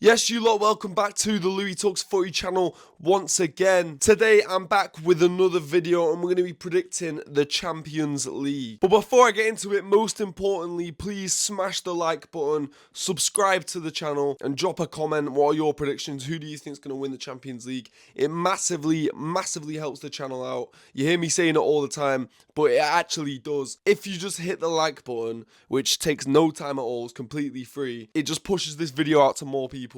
Yes, you lot, welcome back to the Louis Talks Footy channel once again. Today, I'm back with another video and we're going to be predicting the Champions League. But before I get into it, most importantly, please smash the like button, subscribe to the channel, and drop a comment. What are your predictions? Who do you think is going to win the Champions League? It massively helps the channel out. You hear me saying it all the time, but it actually does. If you just hit the like button, which takes no time at all, it's completely free, it just pushes this video out to more people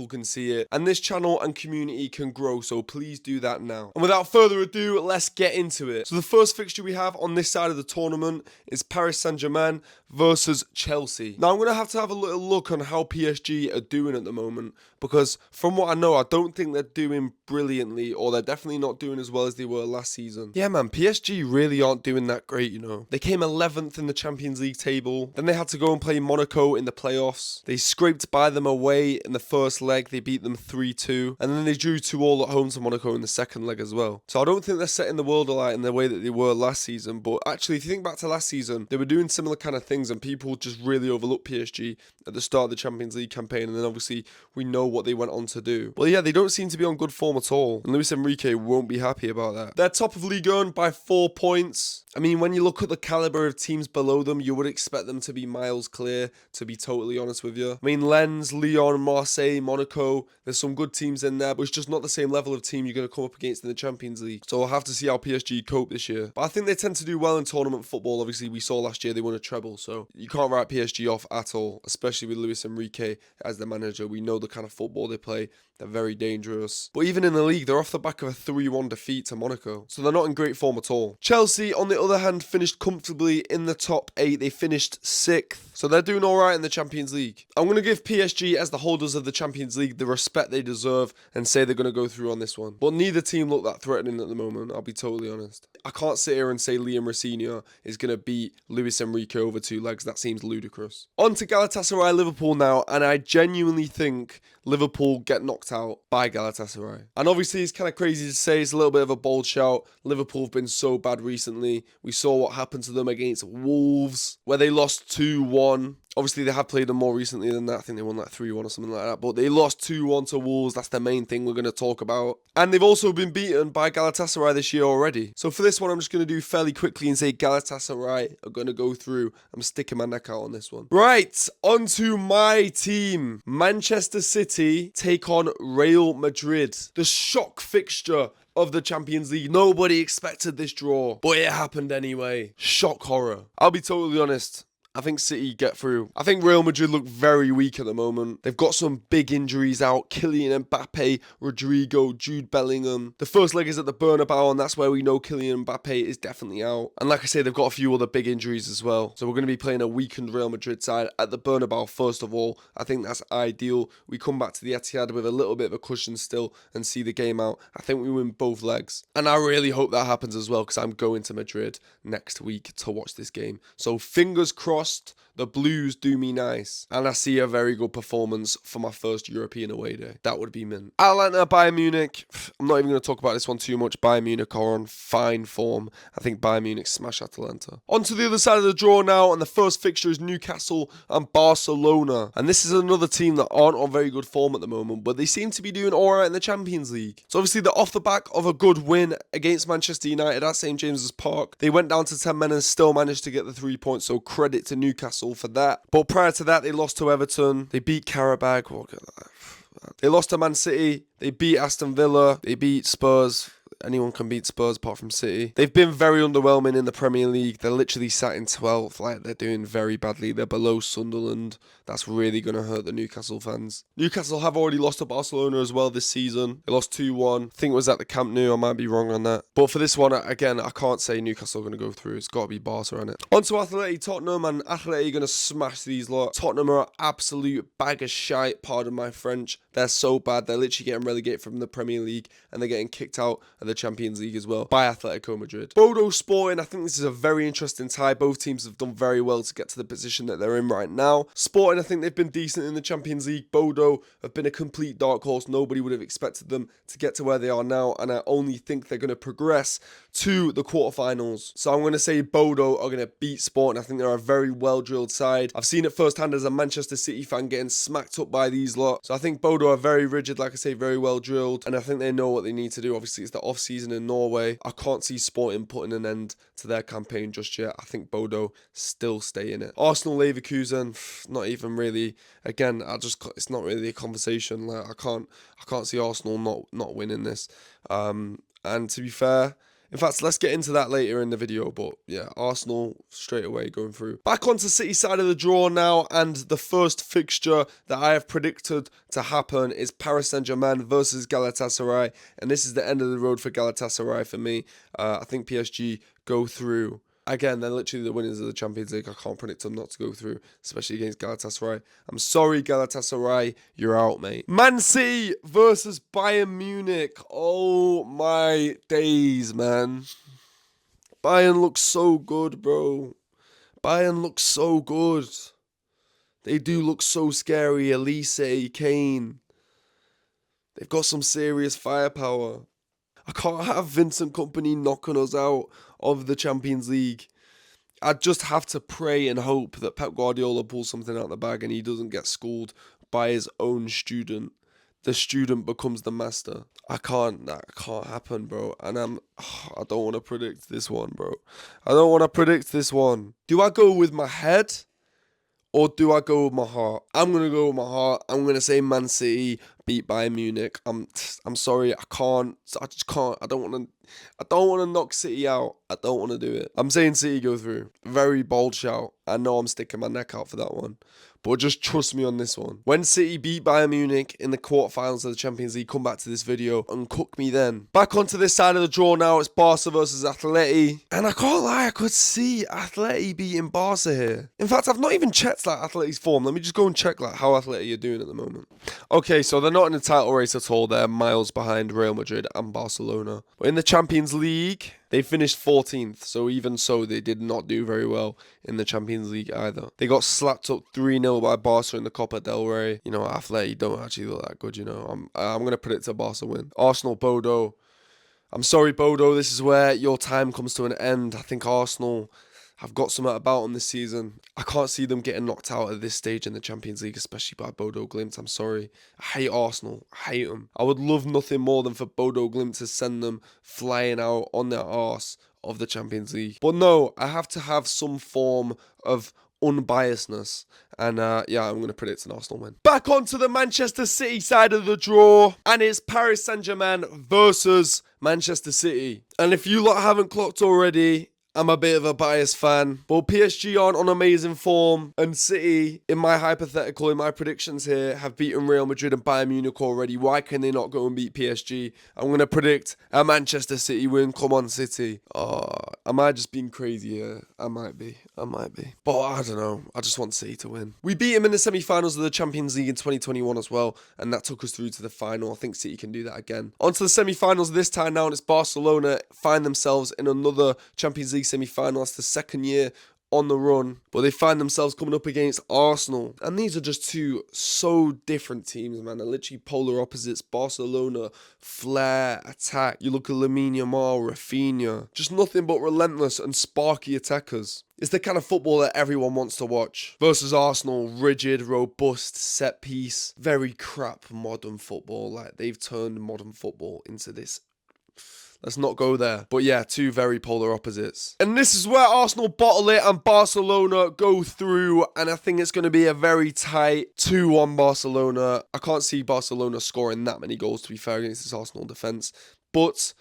can see it, and this channel and community can grow, so please do that now. And without further ado, let's get into it. So the first fixture we have on this side of the tournament is Paris Saint-Germain versus Chelsea. Now I'm going to have a little look on how PSG are doing at the moment, because from what I know, I don't think they're doing brilliantly, or they're definitely not doing as well as they were last season. Yeah man, PSG really aren't doing that great, you know. They came 11th in the Champions League table, then they had to go and play Monaco in the playoffs. They scraped by them away in the first leg, they beat them 3-2, and then they drew 2-2 at home to Monaco in the second leg as well. So I don't think they're setting the world alight in the way that they were last season, but actually if you think back to last season, they were doing similar kind of things and people just really overlooked PSG at the start of the Champions League campaign, and then obviously we know what they went on to do. Well yeah, they don't seem to be on good form at all, and Luis Enrique won't be happy about that. They're top of Ligue 1 by 4 points. I mean, when you look at the caliber of teams below them, you would expect them to be miles clear, to be totally honest with you. I mean, Lens, Lyon, Marseille, Monaco, there's some good teams in there, but it's just not the same level of team you're going to come up against in the Champions League. So we'll have to see how PSG cope this year. But I think they tend to do well in tournament football. Obviously, we saw last year they won a treble, so you can't write PSG off at all, especially with Luis Enrique as the manager. We know the kind of football they play. They're very dangerous. But even in the league, they're off the back of a 3-1 defeat to Monaco. So they're not in great form at all. Chelsea, on the other hand, finished comfortably in the top 8. They finished 6th. So they're doing alright in the Champions League. I'm going to give PSG, as the holders of the Champions League, the respect they deserve and say they're going to go through on this one. But neither team look that threatening at the moment, I'll be totally honest. I can't sit here and say Liam Rosenior is going to beat Luis Enrique over 2 legs. That seems ludicrous. On to Galatasaray Liverpool now, and I genuinely think Liverpool get knocked out by Galatasaray. And obviously it's kind of crazy to say, it's a little bit of a bold shout. Liverpool have been so bad recently. We saw what happened to them against Wolves, where they lost 2-1. Obviously, they have played them more recently than that. I think they won like 3-1 or something like that. But they lost 2-1 to Wolves. That's the main thing we're going to talk about. And they've also been beaten by Galatasaray this year already. So for this one, I'm just going to do fairly quickly and say Galatasaray are going to go through. I'm sticking my neck out on this one. Right, on to my team. Manchester City take on Real Madrid. The shock fixture of the Champions League. Nobody expected this draw, but it happened anyway. Shock horror. I'll be totally honest. I think City get through. I think Real Madrid look very weak at the moment. They've got some big injuries out. Kylian Mbappe, Rodrigo, Jude Bellingham. The first leg is at the Bernabeu, and that's where we know Kylian Mbappe is definitely out. And like I say, they've got a few other big injuries as well. So we're going to be playing a weakened Real Madrid side at the Bernabeu first of all. I think that's ideal. We come back to the Etihad with a little bit of a cushion still and see the game out. I think we win both legs. And I really hope that happens as well, because I'm going to Madrid next week to watch this game. So fingers crossed. The Blues do me nice, and I see a very good performance for my first European away day. That would be mint. Atalanta, Bayern Munich. I'm not even going to talk about this one too much. Bayern Munich are on fine form. I think Bayern Munich smash Atalanta. On to the other side of the draw now, and the first fixture is Newcastle and Barcelona. And this is another team that aren't on very good form at the moment, but they seem to be doing alright in the Champions League. So obviously they're off the back of a good win against Manchester United at St. James's Park. They went down to 10 men and still managed to get the 3 points, so credit to Newcastle for that. But prior to that, they lost to Everton. They beat Karabag. They lost to Man City. They beat Aston Villa. They beat Spurs. Anyone can beat Spurs apart from City. They've been very underwhelming in the Premier League. They're literally sat in 12th. Like, they're doing very badly. They're below Sunderland. That's really going to hurt the Newcastle fans. Newcastle have already lost to Barcelona as well this season. They lost 2-1. I think it was at the Camp Nou. I might be wrong on that. But for this one, again, I can't say Newcastle are going to go through. It's got to be Barca on it. On to Atleti, Tottenham, and Atleti are going to smash these lot. Tottenham are an absolute bag of shite, pardon my French. They're so bad. They're literally getting relegated from the Premier League, and they're getting kicked out of of the Champions League as well by Atletico Madrid. Bodo Sporting, I think this is a very interesting tie. Both teams have done very well to get to the position that they're in right now. Sporting, I think they've been decent in the Champions League. Bodo have been a complete dark horse. Nobody would have expected them to get to where they are now, and I only think they're going to progress to the quarterfinals. So I'm going to say Bodo are going to beat Sporting. I think they're a very well-drilled side. I've seen it firsthand as a Manchester City fan getting smacked up by these lot. So I think Bodo are very rigid, like I say, very well-drilled, and I think they know what they need to do. Obviously, it's the off-season in Norway. I can't see Sporting putting an end to their campaign just yet. I think Bodo still stay in it. Arsenal, Leverkusen, not even really. Again, it's not really a conversation. Like I can't see Arsenal not winning this. And to be fair, in fact, let's get into that later in the video, but yeah, Arsenal straight away going through. Back onto City's side of the draw now, and the first fixture that I have predicted to happen is Paris Saint-Germain versus Galatasaray, and this is the end of the road for Galatasaray for me. I think PSG go through. Again, they're literally the winners of the Champions League. I can't predict them not to go through, especially against Galatasaray. I'm sorry, Galatasaray, you're out, mate. Man City versus Bayern Munich. Oh my days, man. Bayern looks so good, bro. Bayern looks so good. They do look so scary. Elise, Kane. They've got some serious firepower. I can't have Vincent Kompany knocking us out of the Champions League. I just have to pray and hope that Pep Guardiola pulls something out of the bag and he doesn't get schooled by his own student. The student becomes the master. That can't happen, bro. And I don't want to predict this one, bro. I don't want to predict this one. Do I go with my head or do I go with my heart? I'm going to go with my heart. I'm going to say Man City beat Bayern Munich. I'm sorry, I just can't. I don't want to knock City out. I don't want to do it. I'm saying City go through. Very bold shout. I know I'm sticking my neck out for that one. But just trust me on this one. When City beat Bayern Munich in the quarterfinals of the Champions League, come back to this video and cook me then. Back onto this side of the draw now. It's Barca versus Atleti. And I can't lie, I could see Atleti beating Barca here. In fact, I've not even checked like Atleti's form. Let me just go and check like how Atleti are doing at the moment. Okay, so they're not in the title race at all. They're miles behind Real Madrid and Barcelona. But in the Champions League, they finished 14th, so even so, they did not do very well in the Champions League either. They got slapped up 3-0 by Barca in the Copa del Rey. You know, Atleti don't actually look that good, you know. I'm going to predict a Barca win. Arsenal, Bodo. I'm sorry, Bodo, this is where your time comes to an end. I think Arsenal have got something about them this season. I can't see them getting knocked out at this stage in the Champions League, especially by Bodo Glimt. I'm sorry. I hate Arsenal. I hate them. I would love nothing more than for Bodo Glimt to send them flying out on their arse of the Champions League. But no, I have to have some form of unbiasedness. And yeah, I'm going to predict an Arsenal win. Back onto the Manchester City side of the draw. And it's Paris Saint-Germain versus Manchester City. And if you lot haven't clocked already, I'm a bit of a biased fan, but PSG aren't on amazing form, and City, in my hypothetical, in my predictions here, have beaten Real Madrid and Bayern Munich already. Why can they not go and beat PSG? I'm going to predict a Manchester City win. Come on, City. Am I just being crazy here? I might be. But I don't know. I just want City to win. We beat him in the semi-finals of the Champions League in 2021 as well, and that took us through to the final. I think City can do that again. On to the semi-finals this time now, and it's Barcelona find themselves in another Champions League semi-final. That's the second year on the run, but they find themselves coming up against Arsenal, and these are just two so different teams, man. They're literally polar opposites. Barcelona, flair, attack. You look at Lamine Yamal, Rafinha, just nothing but relentless and sparky attackers. It's the kind of football that everyone wants to watch. Versus Arsenal, rigid, robust, set piece, very crap modern football. Like, they've turned modern football into this. Let's not go there. But yeah, two very polar opposites. And this is where Arsenal bottle it and Barcelona go through. And I think it's going to be a very tight 2-1 Barcelona. I can't see Barcelona scoring that many goals, to be fair, against this Arsenal defence. But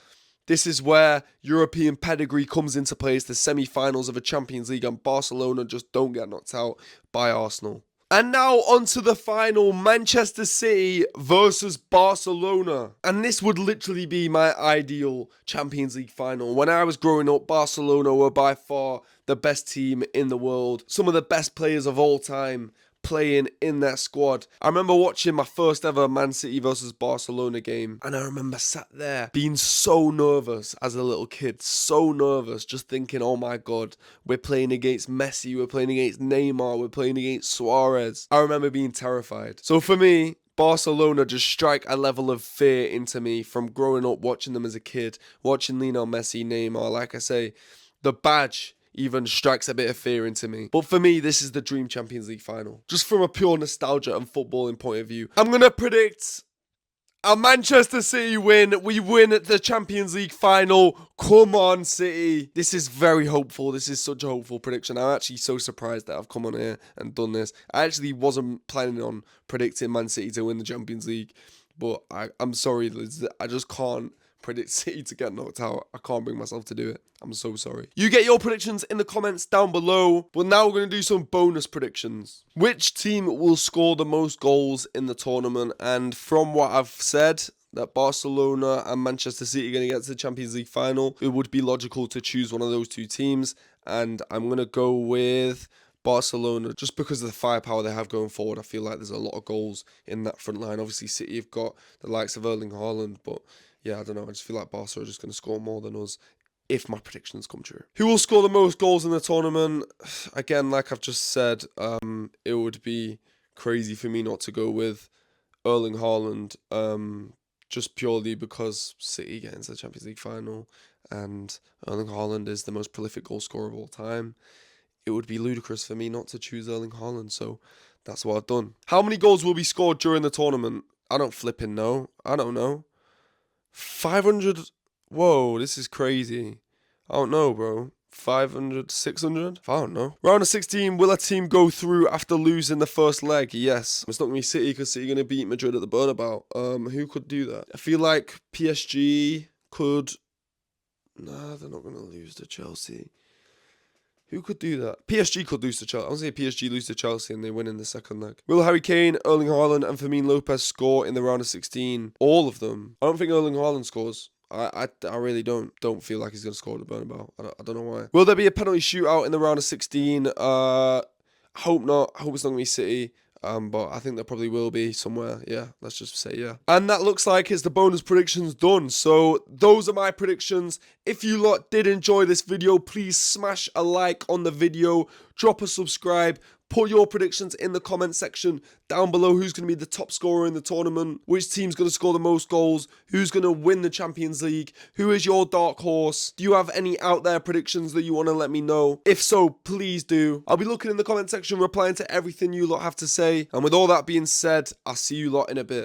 this is where European pedigree comes into play. It's the semi-finals of a Champions League, and Barcelona just don't get knocked out by Arsenal. And now onto the final, Manchester City versus Barcelona. And this would literally be my ideal Champions League final. When I was growing up, Barcelona were by far the best team in the world. Some of the best players of all time playing in their squad. I remember watching my first ever Man City versus Barcelona game, and I remember sat there being so nervous as a little kid, so nervous, just thinking, oh my God, we're playing against Messi, we're playing against Neymar, we're playing against Suarez. I remember being terrified. So for me, Barcelona just strike a level of fear into me from growing up watching them as a kid, watching Lionel Messi, Neymar. Like I say, the badge even strikes a bit of fear into me. But for me, this is the dream Champions League final. Just from a pure nostalgia and footballing point of view. I'm going to predict a Manchester City win. We win the Champions League final. Come on, City. This is very hopeful. This is such a hopeful prediction. I'm actually so surprised that I've come on here and done this. I actually wasn't planning on predicting Man City to win the Champions League. But I'm sorry, Liz. I just can't predict City to get knocked out. I can't bring myself to do it. I'm so sorry. You get your predictions in the comments down below. But now we're going to do some bonus predictions. Which team will score the most goals in the tournament? And from what I've said, that Barcelona and Manchester City are going to get to the Champions League final, it would be logical to choose one of those two teams. And I'm going to go with Barcelona, just because of the firepower they have going forward. I feel like there's a lot of goals in that front line. Obviously, City have got the likes of Erling Haaland, but yeah, I don't know. I just feel like Barca are just going to score more than us if my predictions come true. Who will score the most goals in the tournament? Again, like I've just said, it would be crazy for me not to go with Erling Haaland, just purely because City get into the Champions League final and Erling Haaland is the most prolific goal scorer of all time. It would be ludicrous for me not to choose Erling Haaland, so that's what I've done. How many goals will be scored during the tournament? I don't flipping know. I don't know. 500? Whoa, this is crazy. I don't know, bro. 500, 600? I don't know. Round of 16, will a team go through after losing the first leg? Yes. It's not going to be City because City are going to beat Madrid at the Bernabeu. Who could do that? I feel like PSG could... Nah, they're not going to lose to Chelsea. Who could do that? PSG could lose to Chelsea. I was saying PSG lose to Chelsea and they win in the second leg. Will Harry Kane, Erling Haaland and Fermin Lopez score in the round of 16? All of them. I don't think Erling Haaland scores. I really don't feel like he's going to score at the Bernabeu. I don't know why. Will there be a penalty shootout in the round of 16? Hope not. I hope it's not going to be City. But I think there probably will be somewhere. Yeah, let's just say yeah. And that looks like it's the bonus predictions done. So those are my predictions. If you lot did enjoy this video, please smash a like on the video. Drop a subscribe. Put your predictions in the comment section down below. Who's going to be the top scorer in the tournament? Which team's going to score the most goals? Who's going to win the Champions League? Who is your dark horse? Do you have any out there predictions that you want to let me know? If so, please do. I'll be looking in the comment section, replying to everything you lot have to say. And with all that being said, I'll see you lot in a bit.